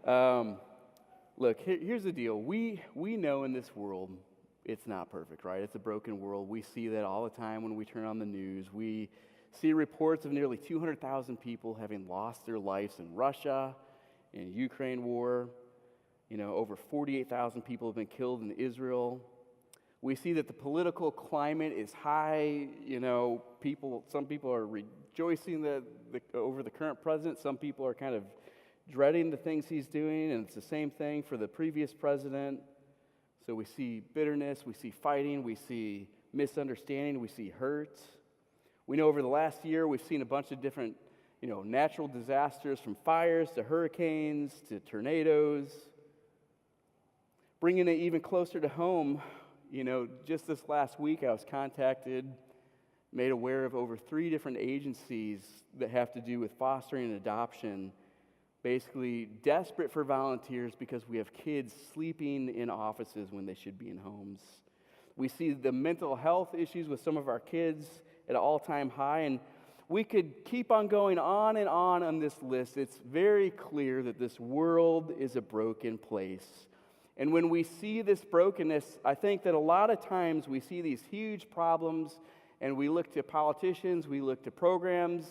Um, Look, here's the deal. We know in this world it's not perfect, right? It's a broken world. We see that all the time when we turn on the news. We see reports of nearly 200,000 people having lost their lives in Russia, in Ukraine war. Over 48,000 people have been killed in Israel. We see that the political climate is high. Some people are rejoicing over the current president. Some people are kind of dreading the things he's doing, and it's the same thing for the previous president. So we see bitterness, we see fighting, we see misunderstanding, we see hurt. We know over the last year we've seen a bunch of different, natural disasters, from fires to hurricanes to tornadoes. Bringing it even closer to home, just this last week I was made aware of over 3 different agencies that have to do with fostering and adoption, basically desperate for volunteers because we have kids sleeping in offices when they should be in homes. We see the mental health issues with some of our kids at an all-time high, and we could keep on going on and on this list. It's very clear that this world is a broken place. And when we see this brokenness, I think that a lot of times we see these huge problems and we look to politicians, we look to programs,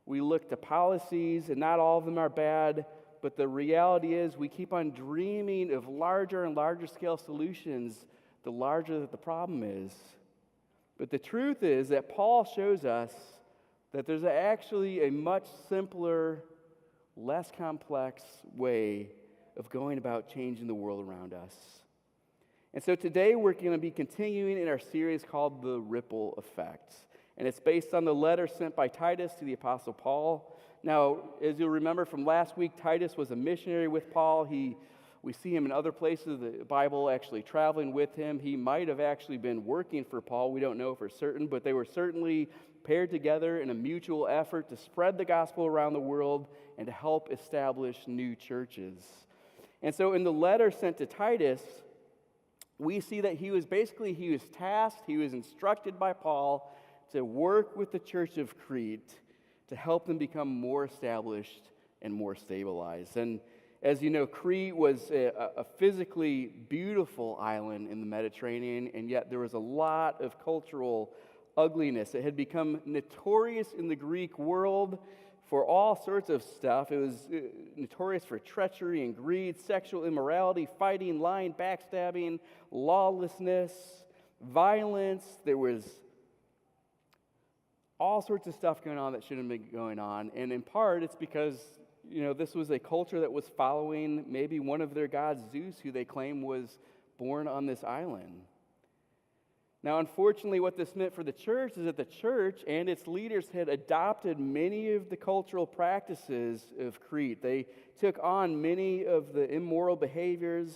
we look to policies, and not all of them are bad, but the reality is we keep on dreaming of larger and larger scale solutions, the larger that the problem is. But the truth is that Paul shows us that there's actually a much simpler, less complex way of going about changing the world around us. And so today we're going to be continuing in our series called The Ripple Effect. And it's based on the letter sent by Titus to the Apostle Paul. Now, as you'll remember from last week, Titus was a missionary with Paul. We see him in other places of the Bible actually traveling with him. He might have actually been working for Paul. We don't know for certain, but they were certainly paired together in a mutual effort to spread the gospel around the world and to help establish new churches. And so in the letter sent to Titus, we see that he was tasked, he was instructed by Paul to work with the church of Crete to help them become more established and more stabilized. And as you know, Crete was a physically beautiful island in the Mediterranean, and yet there was a lot of cultural ugliness. It had become notorious in the Greek world for all sorts of stuff. It was notorious for treachery and greed, sexual immorality, fighting, lying, backstabbing, lawlessness, violence. There was all sorts of stuff going on that shouldn't be going on. And in part, it's because, this was a culture that was following maybe one of their gods, Zeus, who they claim was born on this island. Now, unfortunately, what this meant for the church is that the church and its leaders had adopted many of the cultural practices of Crete. They took on many of the immoral behaviors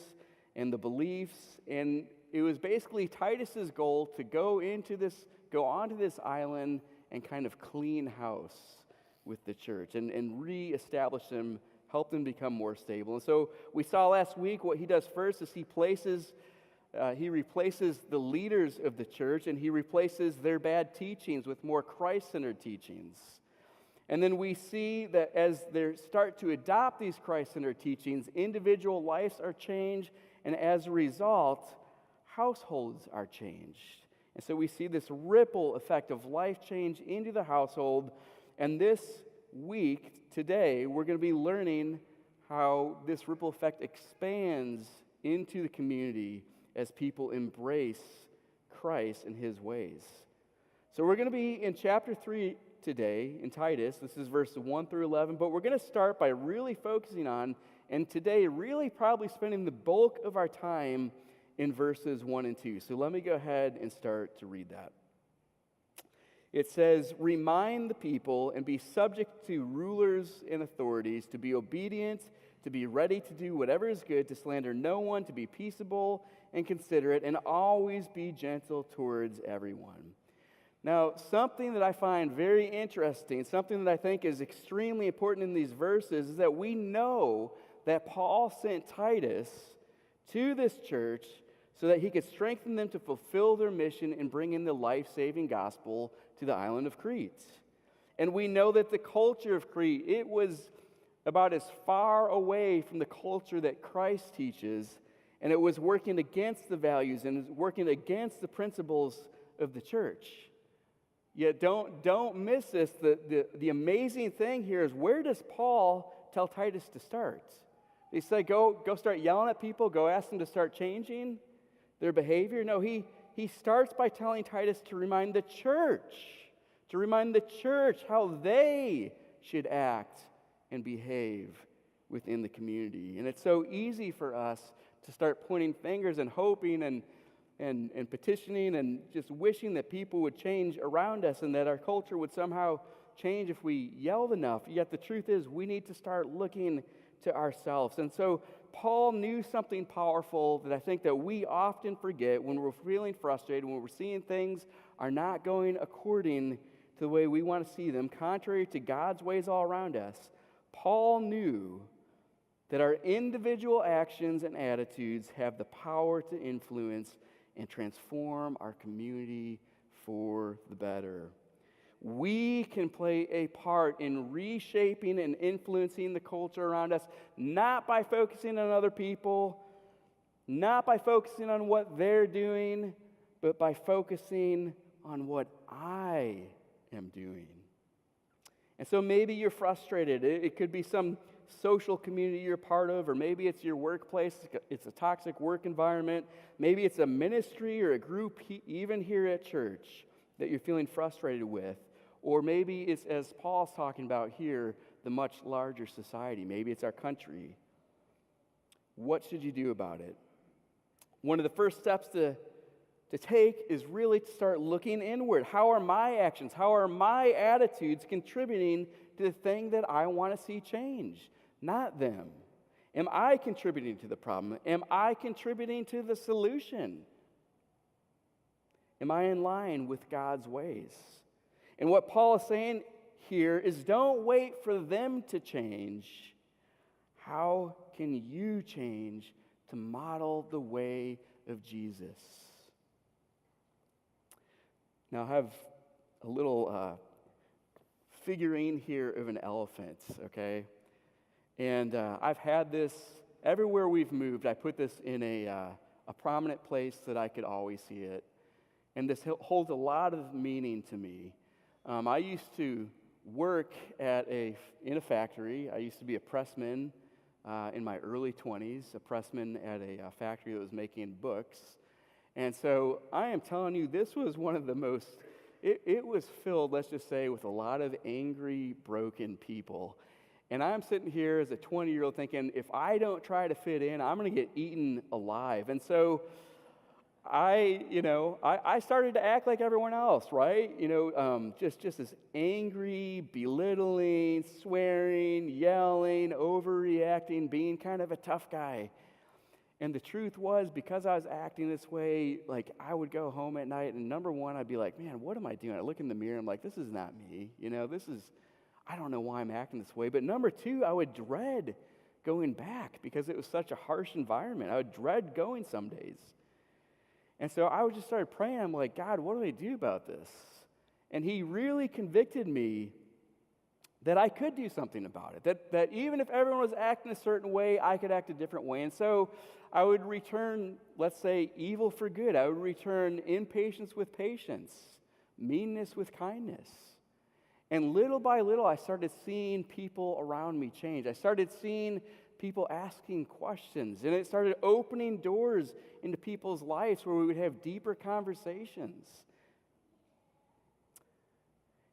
and the beliefs, and it was basically Titus's goal to go onto this island and kind of clean house with the church and reestablish them, help them become more stable. And so we saw last week what he does first is he replaces the leaders of the church, and he replaces their bad teachings with more Christ-centered teachings. And then we see that as they start to adopt these Christ-centered teachings, individual lives are changed, and as a result, households are changed. And so we see this ripple effect of life change into the household. And this week, today, we're going to be learning how this ripple effect expands into the community as people embrace Christ and his ways. So we're going to be in chapter 3 today in Titus. This is verses 1 through 11. But we're going to start by really focusing on, and today really probably spending the bulk of our time in verses 1 and 2. So let me go ahead and start to read that. It says, "Remind the people and be subject to rulers and authorities, to be obedient, to be ready to do whatever is good, to slander no one, to be peaceable and considerate, and always be gentle towards everyone." Now, something that I find very interesting, something that I think is extremely important in these verses, is that we know that Paul sent Titus to this church so that he could strengthen them to fulfill their mission and bring in the life-saving gospel to the island of Crete. And we know that the culture of Crete, it was about as far away from the culture that Christ teaches, and it was working against the values and working against the principles of the church. Yet don't miss this. The amazing thing here is, where does Paul tell Titus to start? He said, go start yelling at people, go ask them to start changing their behavior. No, he starts by telling Titus to remind the church how they should act and behave within the community. And it's so easy for us to start pointing fingers and hoping and petitioning and just wishing that people would change around us and that our culture would somehow change if we yelled enough. Yet the truth is, we need to start looking to ourselves. And so Paul knew something powerful that I think that we often forget when we're feeling frustrated, when we're seeing things are not going according to the way we want to see them, contrary to God's ways all around us. Paul knew that our individual actions and attitudes have the power to influence and transform our community for the better. We can play a part in reshaping and influencing the culture around us, not by focusing on other people, not by focusing on what they're doing, but by focusing on what I am doing. And so maybe you're frustrated. It could be some social community you're part of, or maybe it's your workplace, it's a toxic work environment, maybe it's a ministry or a group even here at church that you're feeling frustrated with, or maybe it's, as Paul's talking about here, the much larger society. Maybe it's our country. What should you do about it? One of the first steps to take is really to start looking inward. How are my actions, how are my attitudes contributing to the thing that I want to see change? Not them. Am I contributing to the problem? Am I contributing to the solution? Am I in line with God's ways? And what Paul is saying here is, don't wait for them to change. How can you change to model the way of Jesus? Now, I have a little figurine here of an elephant, okay? And I've had this everywhere we've moved. I put this in a prominent place that I could always see it. And this holds a lot of meaning to me. I used to work in a factory. I used to be a pressman in my early 20s, a pressman at a factory that was making books. And so I am telling you, this was one of the most, it was filled, let's just say, with a lot of angry, broken people. And I'm sitting here as a 20-year-old thinking, if I don't try to fit in, I'm going to get eaten alive. And so I started to act like everyone else, right? Just this angry, belittling, swearing, yelling, overreacting, being kind of a tough guy. And the truth was, because I was acting this way, like, I would go home at night, and number one, I'd be like, man, what am I doing? I look in the mirror, I'm like, this is not me. I don't know why I'm acting this way. But number two, I would dread going back because it was such a harsh environment. I would dread going some days. And so I would just start praying. I'm like, God, what do I do about this? And he really convicted me that I could do something about it, that even if everyone was acting a certain way, I could act a different way. And so I would return, let's say, evil for good. I would return impatience with patience, meanness with kindness. And little by little, I started seeing people around me change. I started seeing people asking questions, and it started opening doors into people's lives where we would have deeper conversations.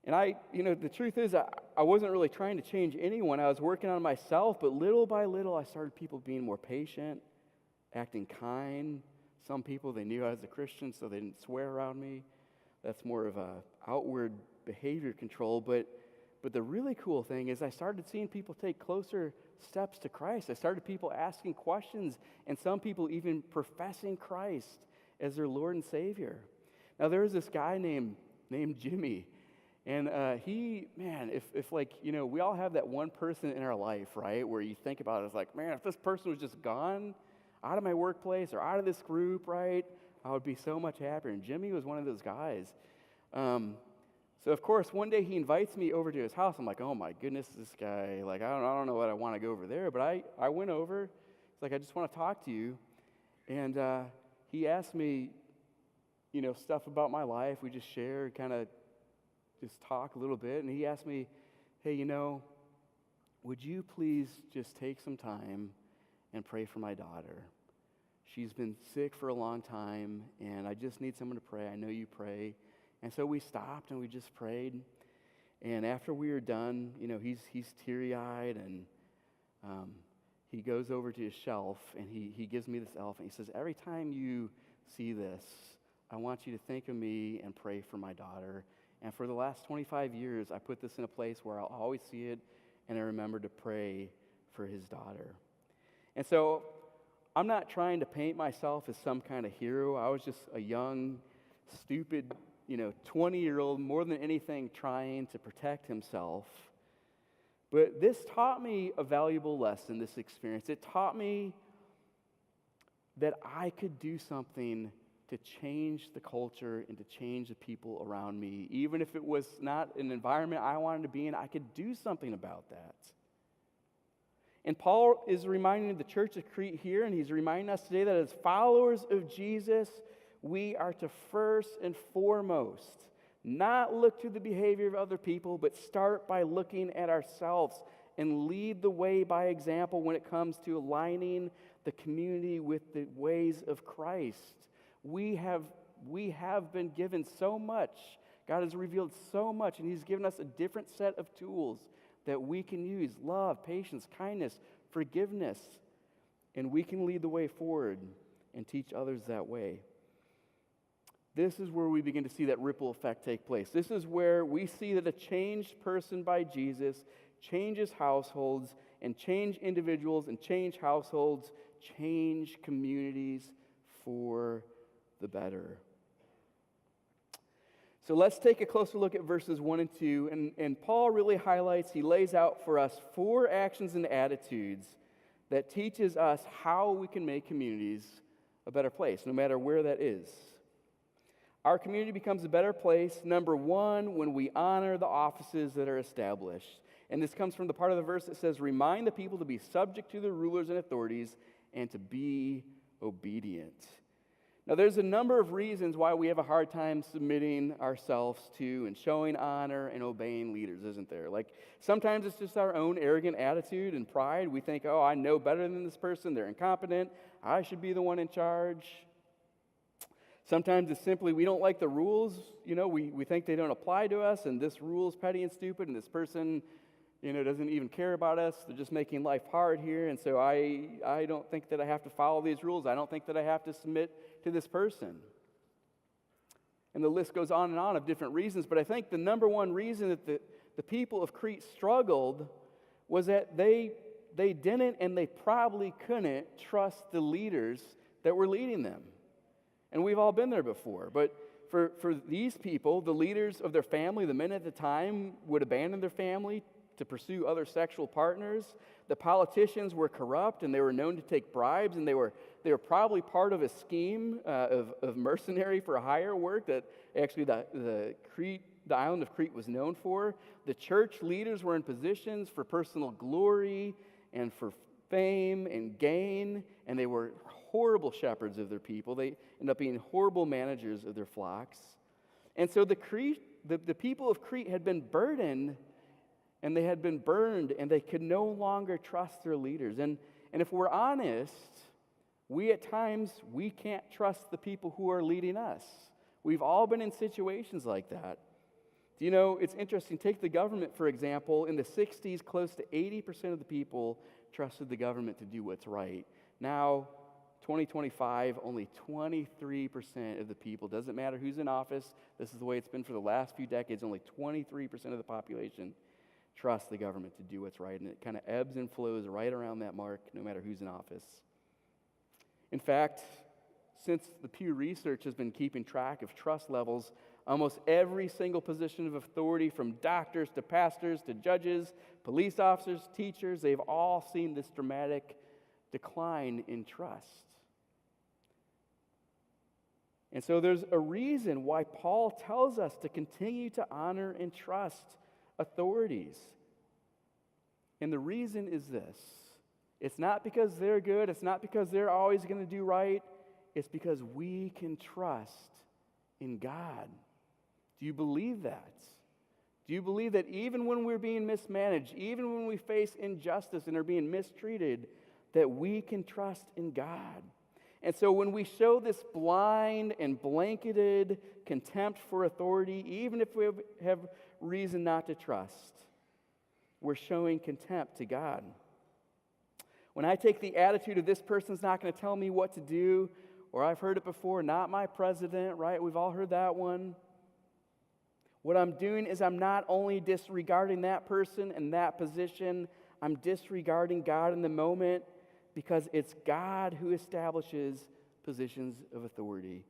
And the truth is, I wasn't really trying to change anyone. I was working on myself, but little by little, I started people being more patient, acting kind. Some people, they knew I was a Christian, so they didn't swear around me. That's more of a outward behavior control. But the really cool thing is I started seeing people take closer steps to Christ. I started people asking questions, and some people even professing Christ as their Lord and Savior. Now, there was this guy named Jimmy. And we all have that one person in our life, right, where you think about it as like, man, if this person was just gone out of my workplace or out of this group, right, I would be so much happier. And Jimmy was one of those guys. So, of course, one day he invites me over to his house. I'm like, oh my goodness, this guy, like, I don't know what I want to go over there. But I went over. It's like, I just want to talk to you. And he asked me, stuff about my life. We just shared, kind of just talk a little bit. And he asked me, hey, would you please just take some time and pray for my daughter? She's been sick for a long time, and I just need someone to pray. I know you pray. And so we stopped and we just prayed. And after we were done, he's teary-eyed, and he goes over to his shelf and he gives me this elf, and he says, every time you see this, I want you to think of me and pray for my daughter. And for the last 25 years, I put this in a place where I'll always see it, and I remember to pray for his daughter. And so I'm not trying to paint myself as some kind of hero. I was just a young, stupid 20-year-old, more than anything, trying to protect himself. But this taught me a valuable lesson, this experience. It taught me that I could do something to change the culture and to change the people around me. Even if it was not an environment I wanted to be in, I could do something about that. And Paul is reminding the church of Crete here, and he's reminding us today that as followers of Jesus, we are to first and foremost not look to the behavior of other people, but start by looking at ourselves and lead the way by example when it comes to aligning the community with the ways of Christ. We have been given so much. God has revealed so much, and he's given us a different set of tools that we can use: love, patience, kindness, forgiveness, and we can lead the way forward and teach others that way. This is where we begin to see that ripple effect take place. This is where we see that a changed person by Jesus changes households, and change individuals, and change households, change communities for the better. So let's take a closer look at verses 1 and 2. And Paul really highlights, he lays out for us 4 actions and attitudes that teaches us how we can make communities a better place, no matter where that is. Our community becomes a better place, number 1, when we honor the offices that are established. And this comes from the part of the verse that says, remind the people to be subject to the rulers and authorities and to be obedient. Now, there's a number of reasons why we have a hard time submitting ourselves to and showing honor and obeying leaders, isn't there? Like, sometimes it's just our own arrogant attitude and pride. We think, oh, I know better than this person. They're incompetent. I should be the one in charge. Sometimes it's simply we don't like the rules. We think they don't apply to us, and this rule is petty and stupid, and this person, doesn't even care about us. They're just making life hard here, and so I don't think that I have to follow these rules. I don't think that I have to submit to this person. And the list goes on and on of different reasons, but I think the number one reason that the people of Crete struggled was that they didn't, and they probably couldn't trust the leaders that were leading them. And we've all been there before, but for these people, the leaders of their family, the men at the time, would abandon their family to pursue other sexual partners. The politicians were corrupt, and they were known to take bribes, and they were probably part of a scheme of mercenary for hire work that actually the island of Crete was known for. The church leaders were in positions for personal glory and for fame and gain, and they were horrible shepherds of their people. They ended up being horrible managers of their flocks. And so the people of Crete had been burdened, and they had been burned, and they could no longer trust their leaders. And if we're honest, we at times, we can't trust the people who are leading us. We've all been in situations like that. It's interesting. Take the government, for example. In the 60s, close to 80% of the people trusted the government to do what's right. Now, 2025, only 23% of the people, doesn't matter who's in office, this is the way it's been for the last few decades, only 23% of the population trust the government to do what's right, and it kind of ebbs and flows right around that mark no matter who's in office. In fact, since the Pew Research has been keeping track of trust levels, almost every single position of authority, from doctors to pastors to judges, police officers, teachers, they've all seen this dramatic decline in trust. And so there's a reason why Paul tells us to continue to honor and trust authorities. And the reason is this. It's not because they're good. It's not because they're always going to do right. It's because we can trust in God. Do you believe that? Do you believe that even when we're being mismanaged, even when we face injustice and are being mistreated, that we can trust in God? And so when we show this blind and blanketed contempt for authority, even if we have reason not to trust, we're showing contempt to God. When I take the attitude of this person's not going to tell me what to do, or I've heard it before, not my president, right? We've all heard that one. What I'm doing is I'm not only disregarding that person and that position, I'm disregarding God in the moment, because it's God who establishes positions of authority.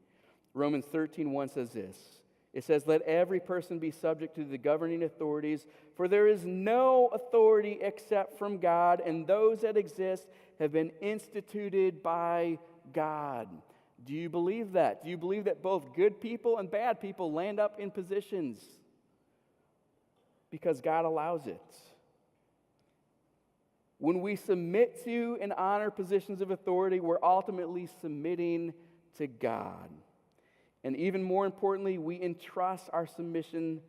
Romans 13:1 says this. It says, "Let every person be subject to the governing authorities, for there is no authority except from God, and those that exist have been instituted by God." Do you believe that? Do you believe that both good people and bad people land up in positions because God allows it? When we submit to and honor positions of authority, we're ultimately submitting to God. And even more importantly, we entrust our submission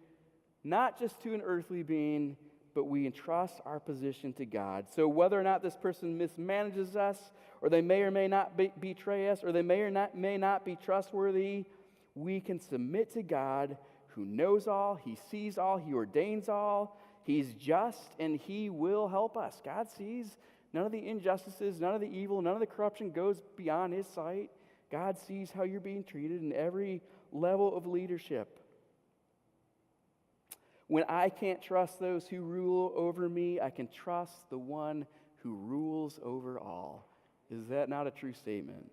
not just to an earthly being, but we entrust our position to God. So whether or not this person mismanages us, or they may or may not betray us, or they may not be trustworthy, we can submit to God who knows all, He sees all, He ordains all. He's just, and He will help us. God sees none of the injustices, none of the evil, none of the corruption goes beyond His sight. God sees how you're being treated in every level of leadership. When I can't trust those who rule over me, I can trust the one who rules over all. Is that not a true statement?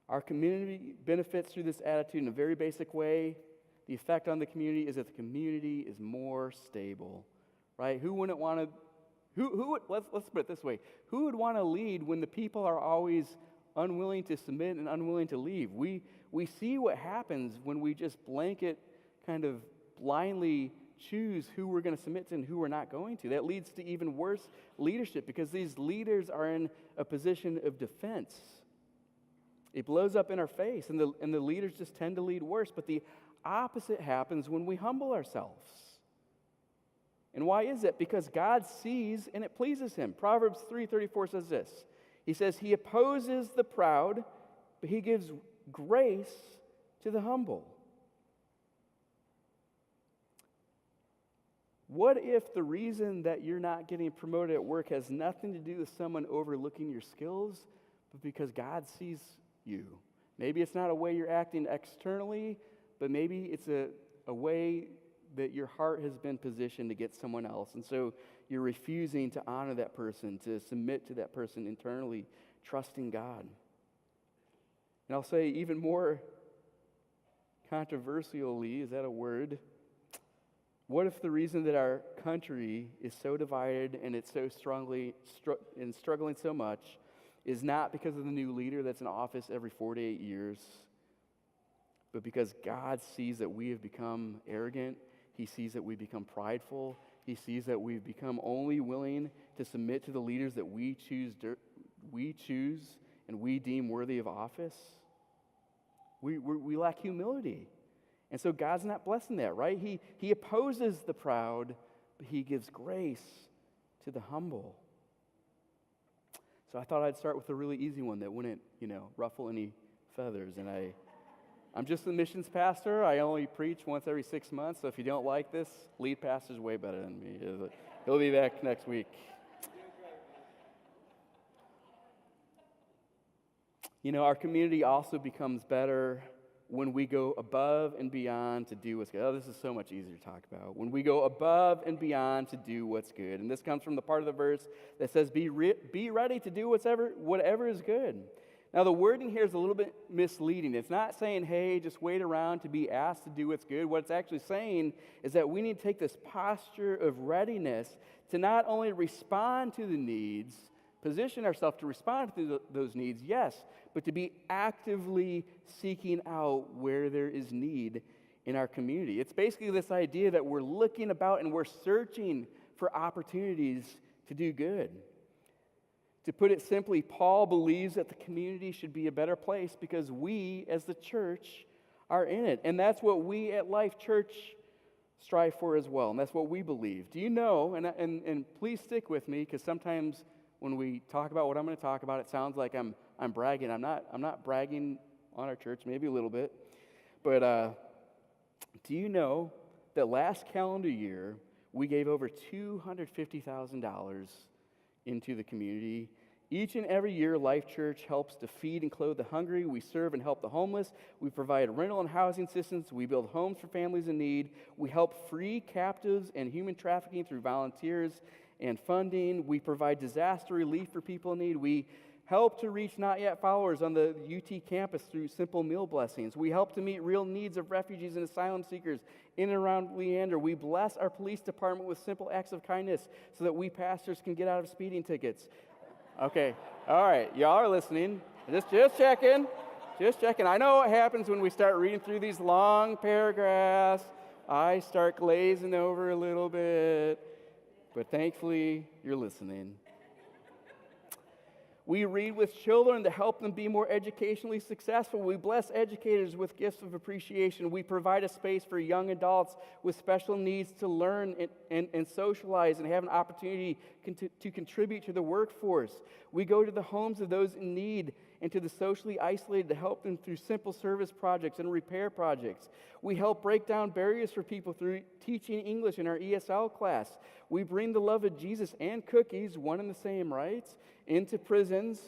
Our community benefits through this attitude in a very basic way. The effect on the community is that the community is more stable, right? Who wouldn't want to, let's put it this way. Who would want to lead when the people are always unwilling to submit and unwilling to leave? We see what happens when we just blanket kind of blindly choose who we're going to submit to and who we're not going to. That leads to even worse leadership because these leaders are in a position of defense. It blows up in our face, and the leaders just tend to lead worse. But the opposite happens when we humble ourselves. And why is that? Because God sees and it pleases Him. Proverbs 3:34 says this. He says, He opposes the proud, but He gives grace to the humble. What if the reason that you're not getting promoted at work has nothing to do with someone overlooking your skills, but because God sees you? Maybe it's not a way you're acting externally, but maybe it's a way that your heart has been positioned to get someone else. And so you're refusing to honor that person, to submit to that person internally, trusting God. And I'll say even more controversially, is that a word? What if the reason that our country is so divided and it's so strongly struggling so much is not because of the new leader that's in office every 4 to 8 years, but because God sees that we have become arrogant, He sees that we become prideful, He sees that we've become only willing to submit to the leaders that we choose and we deem worthy of office? We lack humility. And so God's not blessing that, right? He opposes the proud, but He gives grace to the humble. So I thought I'd start with a really easy one that wouldn't, ruffle any feathers. And I'm just the missions pastor. I only preach once every 6 months. So if you don't like this, lead pastor's way better than me. He'll be back next week. Our community also becomes better when we go above and beyond to do what's good. Oh, this is so much easier to talk about. When we go above and beyond to do what's good. And this comes from the part of the verse that says, be ready to do whatever is good. Now, the wording here is a little bit misleading. It's not saying, hey, just wait around to be asked to do what's good. What it's actually saying is that we need to take this posture of readiness to not only respond to the needs, position ourselves to respond to those needs, yes, but to be actively seeking out where there is need in our community. It's basically this idea that we're looking about and we're searching for opportunities to do good. To put it simply, Paul believes that the community should be a better place because we, as the church, are in it. And that's what we at Life Church strive for as well, and that's what we believe. Do you know, and please stick with me, because sometimes when we talk about what I'm going to talk about, it sounds like I'm bragging. I'm not bragging on our church, maybe a little bit. But do you know that last calendar year, we gave over $250,000 into the community? Each and every year, Life Church helps to feed and clothe the hungry. We serve and help the homeless. We provide rental and housing assistance. We build homes for families in need. We help free captives and human trafficking through volunteers and funding. We provide disaster relief for people in need. We help to reach not yet followers on the UT campus through simple meal blessings. We help to meet real needs of refugees and asylum seekers in and around Leander. We bless our police department with simple acts of kindness so that we pastors can get out of speeding tickets. Okay, all right, y'all are listening. Just checking. I know what happens when we start reading through these long paragraphs. I start glazing over a little bit, but thankfully you're listening. We read with children to help them be more educationally successful. We bless educators with gifts of appreciation. We provide a space for young adults with special needs to learn and socialize and have an opportunity to contribute to the workforce. We go to the homes of those in need and to the socially isolated to help them through simple service projects and repair projects. We help break down barriers for people through teaching English in our ESL class. We bring the love of Jesus and cookies, one and the same, right, into prisons.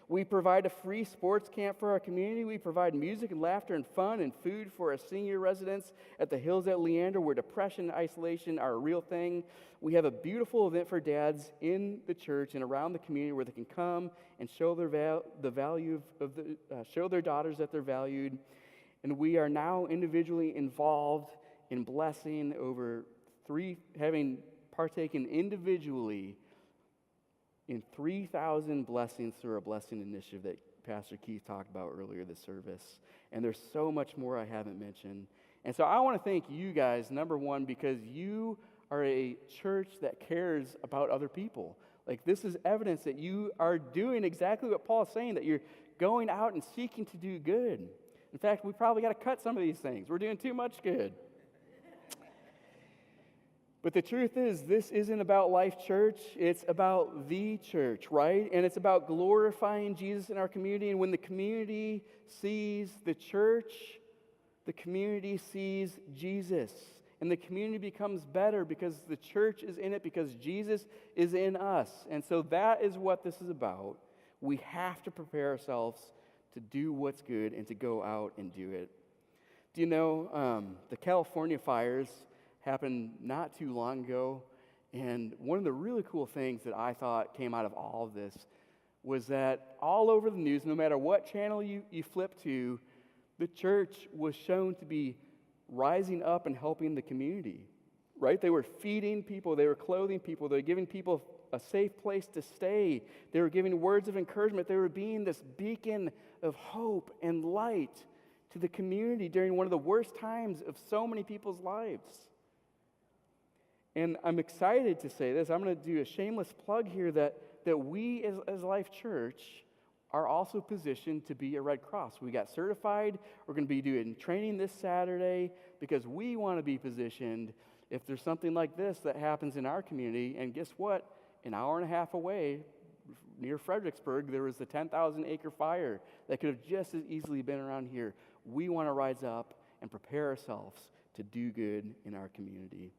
We provide a free sports camp for our community. We provide music and laughter and fun and food for our senior residents at the Hills at Leander, where depression and isolation are a real thing. We have a beautiful event for dads in the church and around the community where they can come and show their show their daughters that they're valued. And we are now individually involved in blessing having partaken individually in 3,000 blessings through our blessing initiative that Pastor Keith talked about earlier this service. And there's so much more I haven't mentioned. And so I want to thank you guys, number one, because you are a church that cares about other people. Like, this is evidence that you are doing exactly what Paul is saying, that you're going out and seeking to do good. In fact, we probably got to cut some of these things. We're doing too much good. But the truth is, this isn't about Life Church. It's about the church, right? And it's about glorifying Jesus in our community. And when the community sees the church, the community sees Jesus. And the community becomes better because the church is in it, because Jesus is in us. And so that is what this is about. We have to prepare ourselves to do what's good and to go out and do it. Do you know the California fires happened not too long ago? And one of the really cool things that I thought came out of all of this was that all over the news, no matter what channel you flip to, the church was shown to be rising up and helping the community, right? They were feeding people, they were clothing people, they were giving people a safe place to stay, they were giving words of encouragement, they were being this beacon of hope and light to the community during one of the worst times of so many people's lives. And I'm excited to say this. I'm going to do a shameless plug here that we as Life Church are also positioned to be a Red Cross. We got certified. We're going to be doing training this Saturday because we want to be positioned if there's something like this that happens in our community. And guess what? An hour and a half away, near Fredericksburg, there was a 10,000-acre fire that could have just as easily been around here. We want to rise up and prepare ourselves to do good in our community.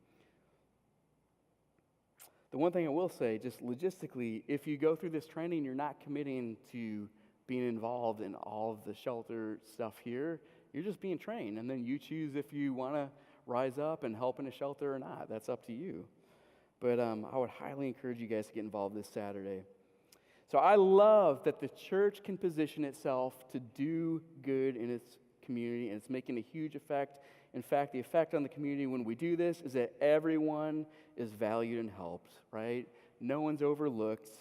The one thing I will say, just logistically, if you go through this training, you're not committing to being involved in all of the shelter stuff here. You're just being trained, and then you choose if you want to rise up and help in a shelter or not. That's up to you. But I would highly encourage you guys to get involved this Saturday. So I love that the church can position itself to do good in its community, and it's making a huge effect. In fact, the effect on the community when we do this is that everyone is valued and helped, right? No one's overlooked.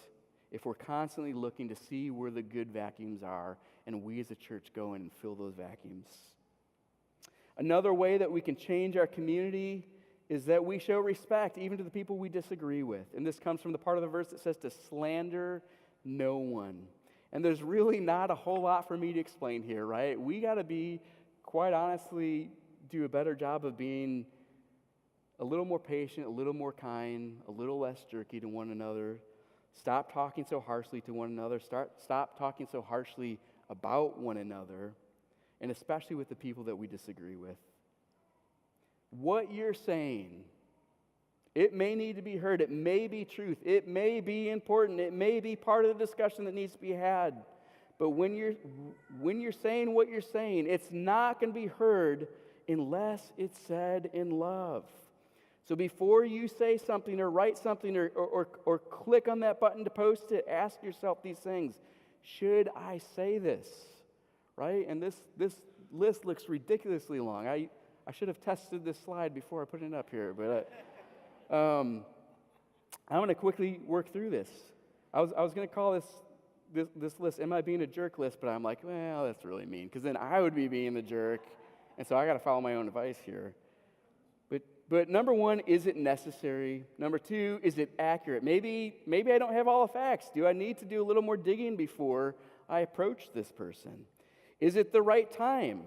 if we're constantly looking to see where the good vacuums are and we as a church go in and fill those vacuums. Another way that we can change our community is that we show respect even to the people we disagree with. And this comes from the part of the verse that says to slander no one. And there's really not a whole lot for me to explain here, right? We got to be, quite honestly, do a better job of being a little more patient, a little more kind, a little less jerky to one another. Stop talking so harshly to one another. Stop talking so harshly about one another, and especially with the people that we disagree with. What you're saying, it may need to be heard. It may be truth. It may be important. It may be part of the discussion that needs to be had. But when you're saying what you're saying, it's not going to be heard unless it's said in love. So before you say something or write something or click on that button to post it, ask yourself these things. Should I say this? Right? And this list looks ridiculously long. I should have tested this slide before I put it up here, but I'm going to quickly work through this. I was going to call this list, Am I Being a Jerk list, but I'm like, well, that's really mean, because then I would be being the jerk, and so I got to follow my own advice here. But number one, is it necessary? Number two, is it accurate? Maybe I don't have all the facts. Do I need to do a little more digging before I approach this person? Is it the right time?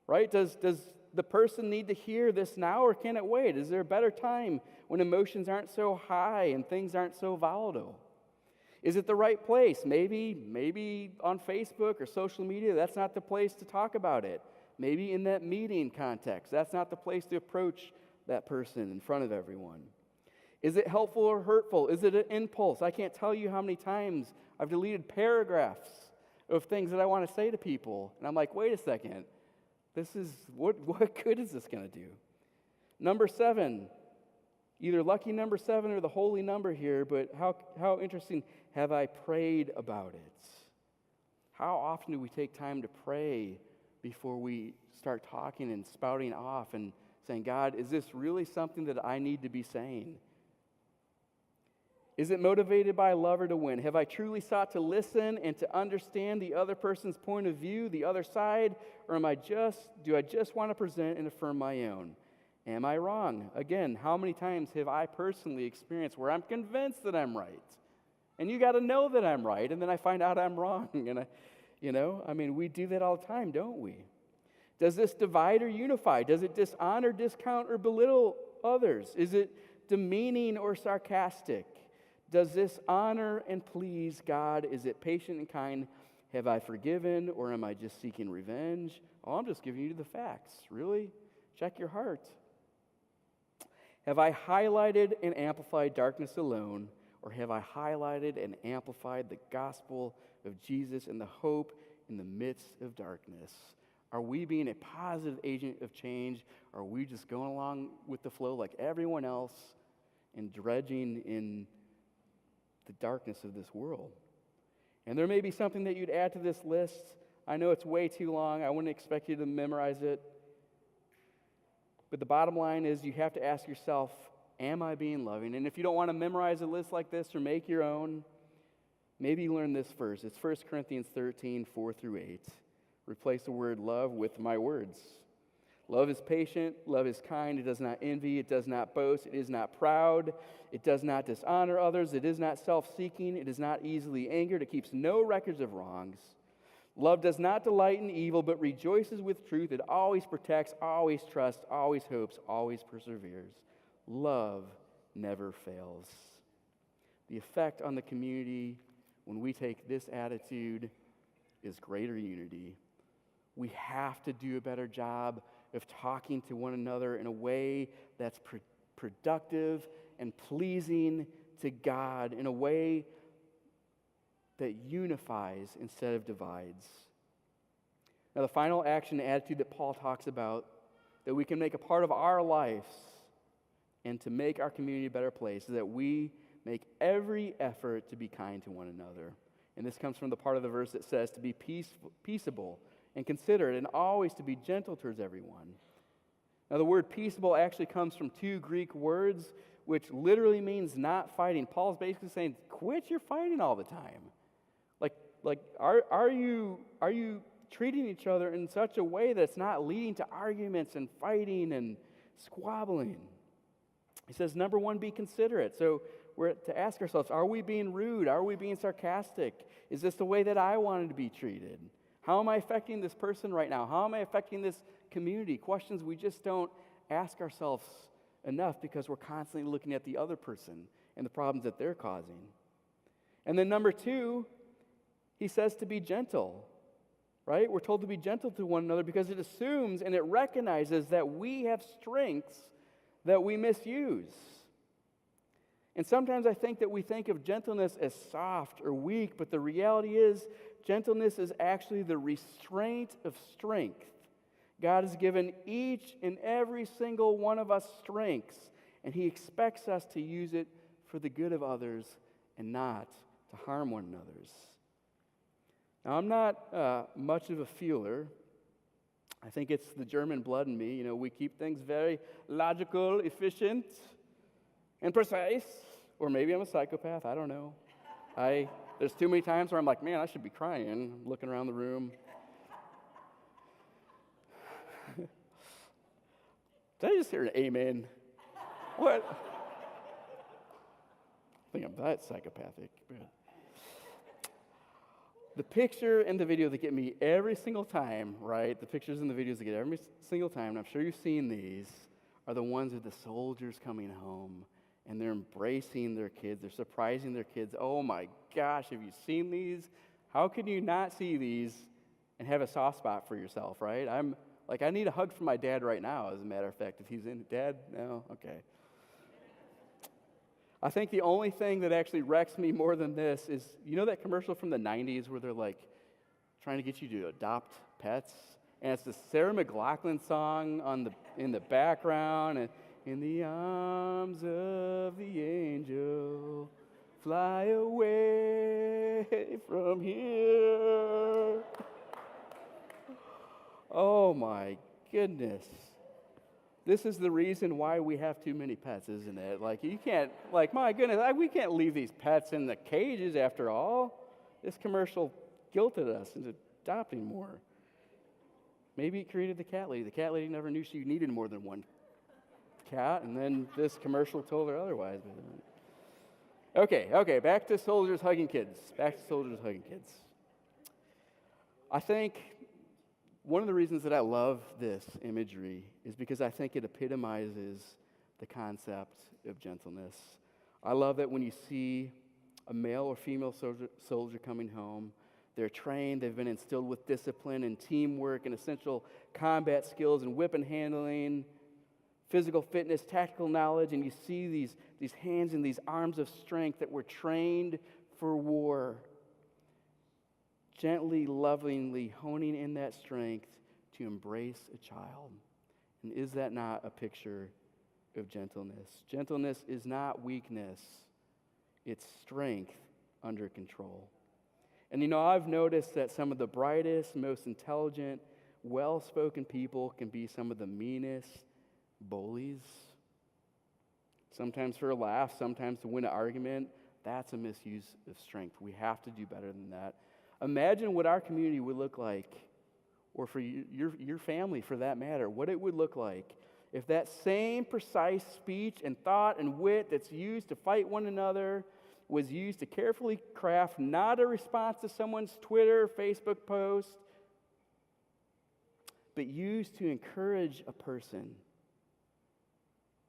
Right? Does the person need to hear this now, or can it wait? Is there a better time when emotions aren't so high and things aren't so volatile? Is it the right place? Maybe on Facebook or social media, that's not the place to talk about it. Maybe in that meeting context, that's not the place to approach that person in front of everyone. Is it helpful or hurtful? Is it an impulse? I can't tell you how many times I've deleted paragraphs of things that I want to say to people. And I'm like, wait a second. What good is this going to do? Number 7, either lucky number 7 or the holy number here, but how interesting, have I prayed about it? How often do we take time to pray before we start talking and spouting off and saying, God, is this really something that I need to be saying? Is it motivated by a love or to win? Have I truly sought to listen and to understand the other person's point of view, the other side, or do I just want to present and affirm my own? Am I wrong? Again, how many times have I personally experienced where I'm convinced that I'm right? And you got to know that I'm right, and then I find out I'm wrong. And we do that all the time, don't we? Does this divide or unify? Does it dishonor, discount, or belittle others? Is it demeaning or sarcastic? Does this honor and please God? Is it patient and kind? Have I forgiven, or am I just seeking revenge? Oh, I'm just giving you the facts. Really? Check your heart. Have I highlighted and amplified darkness alone, or have I highlighted and amplified the gospel of Jesus and the hope in the midst of darkness? Are we being a positive agent of change? Or are we just going along with the flow like everyone else and dredging in the darkness of this world? And there may be something that you'd add to this list. I know it's way too long. I wouldn't expect you to memorize it. But the bottom line is you have to ask yourself, am I being loving? And if you don't want to memorize a list like this or make your own, maybe learn this verse. It's 1 Corinthians 13, 4-8. Replace the word love with my words. Love is patient. Love is kind. It does not envy. It does not boast. It is not proud. It does not dishonor others. It is not self-seeking. It is not easily angered. It keeps no records of wrongs. Love does not delight in evil, but rejoices with truth. It always protects, always trusts, always hopes, always perseveres. Love never fails. The effect on the community when we take this attitude is greater unity. We have to do a better job of talking to one another in a way that's productive and pleasing to God, in a way that unifies instead of divides. Now, the final action attitude that Paul talks about that we can make a part of our lives and to make our community a better place is that we make every effort to be kind to one another. And this comes from the part of the verse that says to be peaceable and considerate, and always to be gentle towards everyone. Now, the word peaceable actually comes from 2 Greek words, which literally means not fighting. Paul's basically saying, quit your fighting all the time. Are you treating each other in such a way that it's not leading to arguments and fighting and squabbling? He says, number one, be considerate. So we're to ask ourselves, are we being rude? Are we being sarcastic? Is this the way that I wanted to be treated? How am I affecting this person right now? How am I affecting this community? Questions we just don't ask ourselves enough because we're constantly looking at the other person and the problems that they're causing. And then number two, he says to be gentle, right? We're told to be gentle to one another because it assumes and it recognizes that we have strengths that we misuse. And sometimes I think that we think of gentleness as soft or weak, but the reality is gentleness is actually the restraint of strength. God has given each and every single one of us strengths, and he expects us to use it for the good of others and not to harm one another's. Now, I'm not much of a feeler. I think it's the German blood in me. You know, we keep things very logical, efficient, and precise. Or maybe I'm a psychopath. I don't know. There's too many times where I'm like, man, I should be crying. I'm looking around the room. Did I just hear an amen? What? I think I'm that psychopathic. But the picture and the video that get me every single time, right? The pictures and the videos that get every single time, and I'm sure you've seen these, are the ones of the soldiers coming home, and they're embracing their kids. They're surprising their kids. Oh my gosh, have you seen these? How can you not see these and have a soft spot for yourself, right? I need a hug from my dad right now, as a matter of fact. If he's in, Dad? No? Okay. I think the only thing that actually wrecks me more than this is, you know that commercial from the 90s where they're like trying to get you to adopt pets? And it's the Sarah McLachlan song in the background, and in the arms of the angel, fly away from here. Oh my goodness. This is the reason why we have too many pets, isn't it? You can't, my goodness, we can't leave these pets in the cages after all. This commercial guilted us into adopting more. Maybe it created the cat lady. The cat lady never knew she needed more than one cat, and then this commercial told her otherwise. Okay, back to soldiers hugging kids. I think one of the reasons that I love this imagery is because I think it epitomizes the concept of gentleness. I love that when you see a male or female soldier coming home, they're trained, they've been instilled with discipline and teamwork and essential combat skills and weapon handling, physical fitness, tactical knowledge, and you see these hands and these arms of strength that were trained for war. Gently, lovingly honing in that strength to embrace a child. And is that not a picture of gentleness? Gentleness is not weakness. It's strength under control. And I've noticed that some of the brightest, most intelligent, well-spoken people can be some of the meanest bullies. Sometimes for a laugh, sometimes to win an argument. That's a misuse of strength. We have to do better than that. Imagine what our community would look like, or for your family for that matter, what it would look like if that same precise speech and thought and wit that's used to fight one another was used to carefully craft not a response to someone's Twitter, Facebook post, but used to encourage a person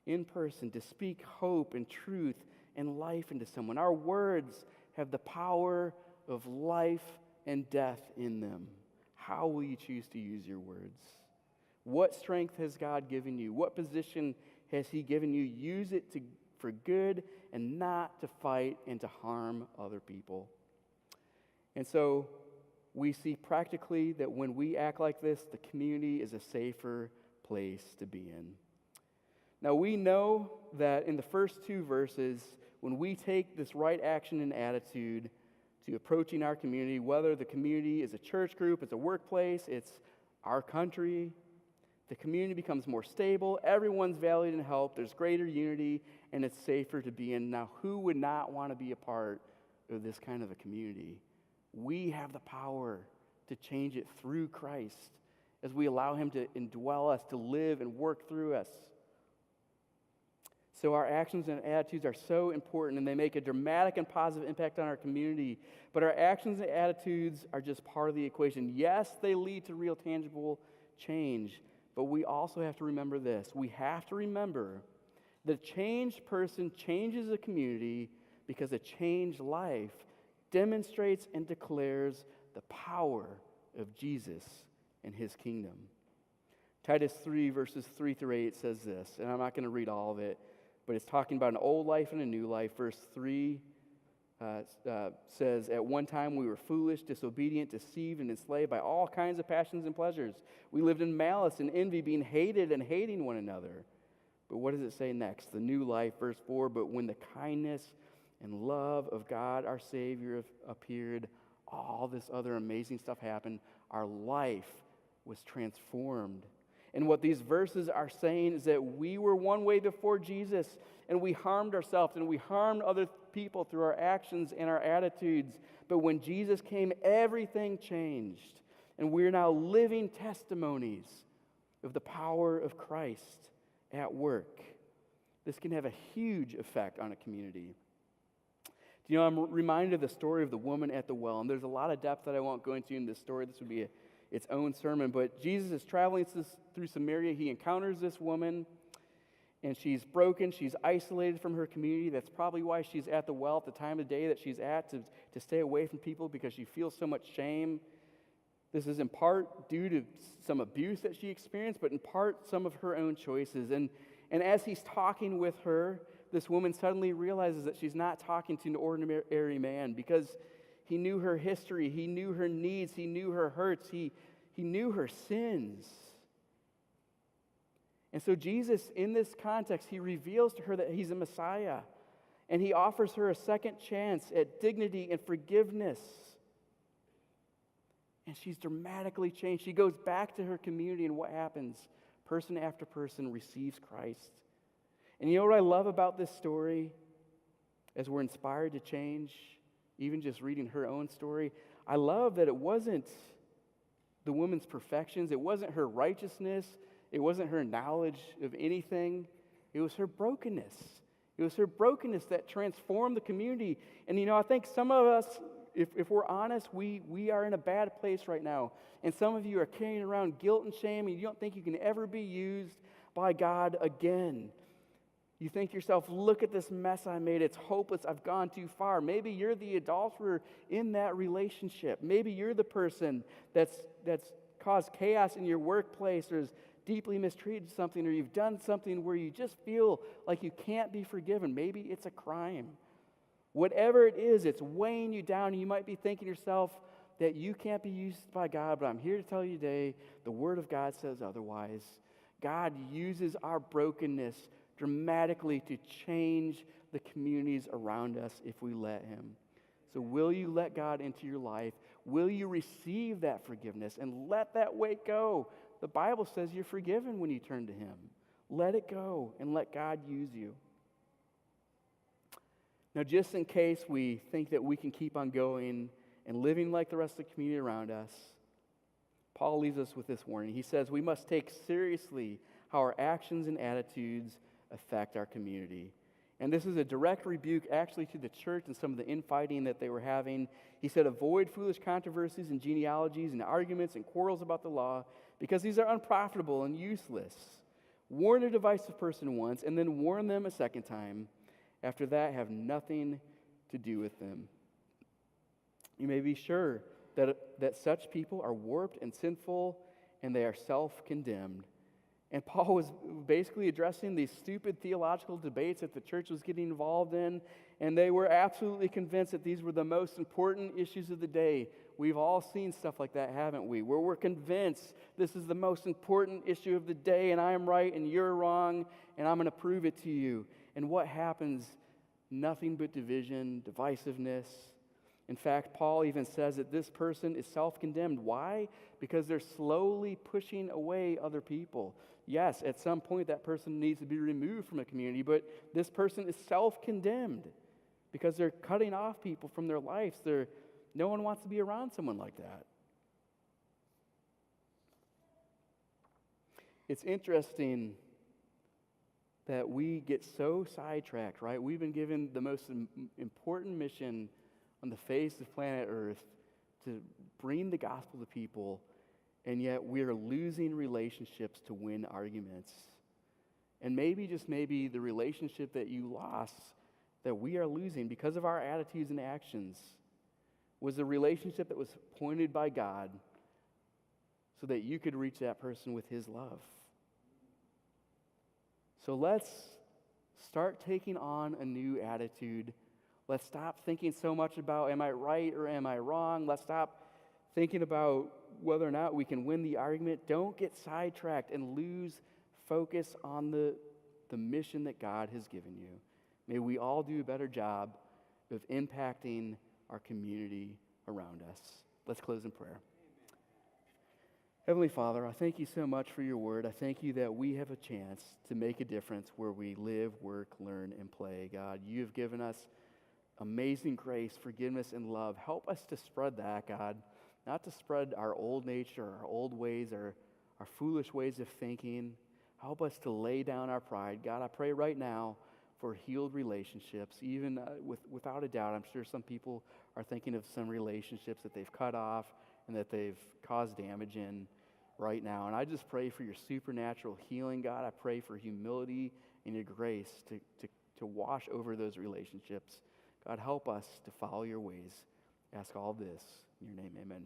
in person to speak hope and truth and life into someone. Our words have the power of life and death in them. How will you choose to use your words? What strength has God given you? What position has he given you? Use it for good and not to fight and to harm other people. And so we see practically that when we act like this, the community is a safer place to be in. Now we know that in the first two verses, when we take this right action and attitude to approaching our community, whether the community is a church group, it's a workplace, it's our country, The community becomes more stable, everyone's valued and helped, there's greater unity, and it's safer to be in. Now, who would not want to be a part of this kind of a community? We have the power to change it through Christ as we allow him to indwell us, to live and work through us. So our actions and attitudes are so important, and they make a dramatic and positive impact on our community. But our actions and attitudes are just part of the equation. Yes, they lead to real tangible change, but we also have to remember this. We have to remember that a changed person changes a community because a changed life demonstrates and declares the power of Jesus and his kingdom. Titus 3, verses 3 through 8 says this, and I'm not going to read all of it, but it's talking about an old life and a new life. Verse 3 says, "At one time we were foolish, disobedient, deceived, and enslaved by all kinds of passions and pleasures. We lived in malice and envy, being hated and hating one another." But what does it say next? The new life, verse 4, "But when the kindness and love of God our Savior appeared," all this other amazing stuff happened. Our life was transformed. And what these verses are saying is that we were one way before Jesus, and we harmed ourselves, and we harmed other people through our actions and our attitudes. But when Jesus came, everything changed. And we're now living testimonies of the power of Christ at work. This can have a huge effect on a community. Do you know, I'm reminded of the story of the woman at the well, and there's a lot of depth that I won't go into in this story. This would be its own sermon, but Jesus is traveling through Samaria. He encounters this woman, and she's broken. She's isolated from her community. That's probably why she's at the well at the time of day that she's at, to stay away from people, because she feels so much shame. This is in part due to some abuse that she experienced, but in part some of her own choices. And as he's talking with her, this woman suddenly realizes that she's not talking to an ordinary man, because he knew her history, he knew her needs, he knew her hurts, he knew her sins. And so Jesus, in this context, he reveals to her that he's a Messiah, and he offers her a second chance at dignity and forgiveness. And she's dramatically changed. She goes back to her community, and what happens? Person after person receives Christ. And you know what I love about this story? As we're inspired to change, even just reading her own story, I love that it wasn't the woman's perfections, it wasn't her righteousness, it wasn't her knowledge of anything, it was her brokenness. It was her brokenness that transformed the community. And you know, I think some of us, if we're honest, we are in a bad place right now. And some of you are carrying around guilt and shame, and you don't think you can ever be used by God again. You think to yourself, look at this mess I made. It's hopeless. I've gone too far. Maybe you're the adulterer in that relationship. Maybe you're the person that's caused chaos in your workplace, or is deeply mistreated something, or you've done something where you just feel like you can't be forgiven. Maybe it's a crime. Whatever it is, it's weighing you down, and you might be thinking to yourself that you can't be used by God, but I'm here to tell you today, the Word of God says otherwise. God uses our brokenness dramatically to change the communities around us if we let him. So will you let God into your life? Will you receive that forgiveness and let that weight go? The Bible says you're forgiven when you turn to him. Let it go and let God use you. Now, just in case we think that we can keep on going and living like the rest of the community around us, Paul leaves us with this warning. He says we must take seriously how our actions and attitudes affect our community. And this is a direct rebuke actually to the church and some of the infighting that they were having. He said, avoid foolish controversies and genealogies and arguments and quarrels about the law, because these are unprofitable and useless. Warn a divisive person once, and then warn them a second time. After that, have nothing to do with them. You may be sure that such people are warped and sinful, and they are self-condemned. And Paul was basically addressing these stupid theological debates that the church was getting involved in, and they were absolutely convinced that these were the most important issues of the day. We've all seen stuff like that, haven't we? Where we're convinced this is the most important issue of the day, and I am right and you're wrong, and I'm going to prove it to you. And what happens? Nothing but division, divisiveness. In fact, Paul even says that this person is self-condemned. Why? Because they're slowly pushing away other people. Yes, at some point that person needs to be removed from a community, but this person is self-condemned because they're cutting off people from their lives. No one wants to be around someone like that. It's interesting that we get so sidetracked, right? We've been given the most important mission on the face of planet Earth to bring the gospel to people, and yet we're losing relationships to win arguments. And maybe, just maybe, the relationship that you lost, that we are losing because of our attitudes and actions, was a relationship that was pointed by God so that you could reach that person with his love. So let's start taking on a new attitude. Let's stop thinking so much about, am I right or am I wrong? Let's stop thinking about whether or not we can win the argument. Don't get sidetracked and lose focus on the mission that God has given you. May we all do a better job of impacting our community around us. Let's close in prayer. Heavenly Father, I thank you so much for your word. I thank you that we have a chance to make a difference where we live, work, learn, and play. God, you have given us amazing grace, forgiveness, and love. Help us to spread that, God, not to spread our old nature, our old ways, our foolish ways of thinking. Help us to lay down our pride. God, I pray right now for healed relationships, even without a doubt. I'm sure some people are thinking of some relationships that they've cut off and that they've caused damage in right now. And I just pray for your supernatural healing, God. I pray for humility and your grace to wash over those relationships. God, help us to follow your ways. Ask all this in your name, amen.